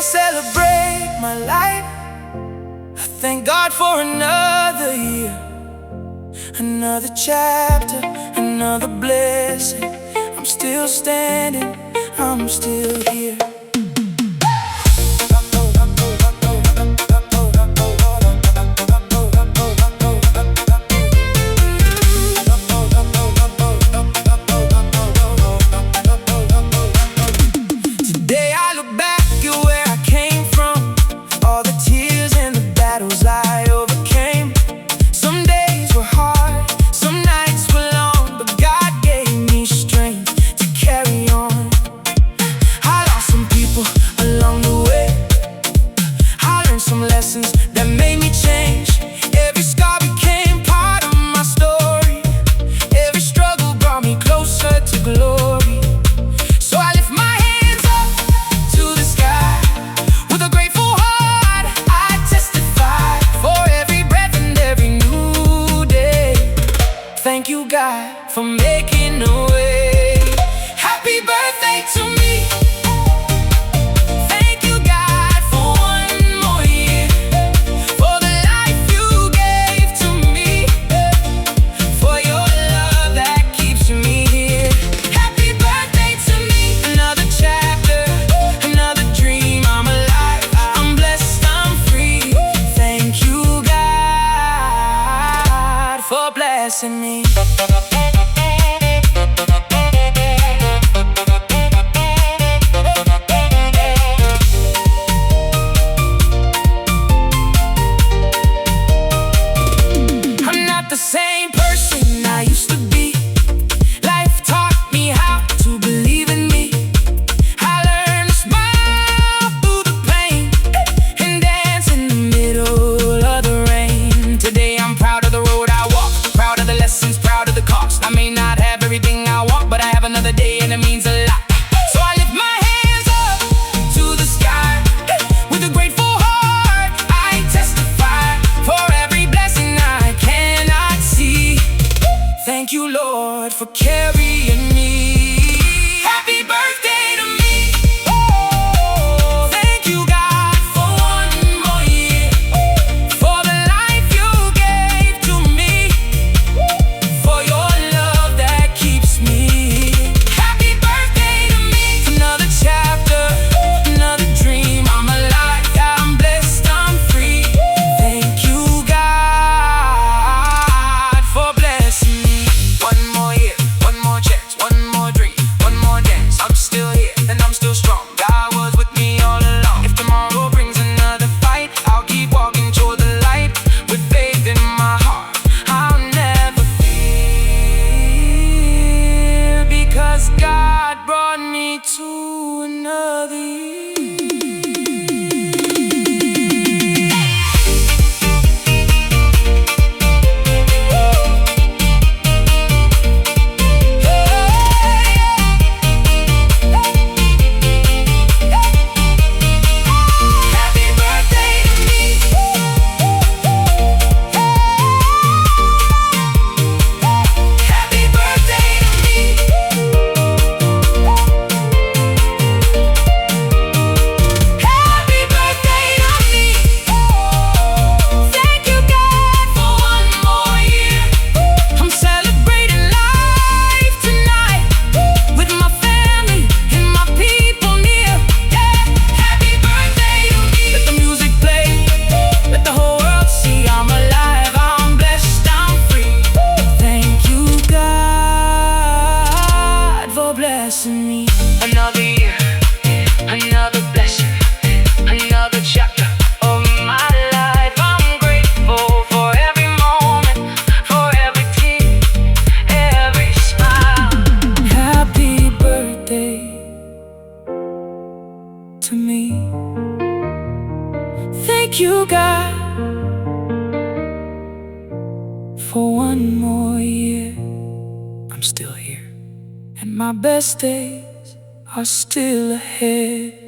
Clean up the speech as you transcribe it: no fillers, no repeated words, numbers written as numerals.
celebrate my life. I thank God for another year, another chapter, another blessing. I'm still standing, I'm still here. Thank you, God, for making a way. Happy birthday to me. Thank you, God, for one more year, for the life you gave to me, for your love that keeps me here. Happy birthday to me. Another chapter, another dream. I'm alive, I'm blessed, I'm free. Thank you, God, for blessing me. Thank you, Lord, for carrying me. Happy birthday to me. Thank you, God, for one more year, for the life you gave to me, for your love that keeps me. Happy birthday to me. Another chapter, another dream. I'm alive, I'm blessed, I'm free. Thank you, God, for blessing me. One more year, one more chance, one more dream, one more dance. I'm still here and I'm still strong. God was with me all along. If tomorrow brings another fight, I'll keep walking toward the light with faith in my heart. I'll never fear, because God brought me to another year. Me. Another year, another blessing, another chapter of my life. I'm grateful for every moment, for every tear, every smile. Happy birthday to me. Thank you, God, for one more year. I'm still here, and my best days are still ahead.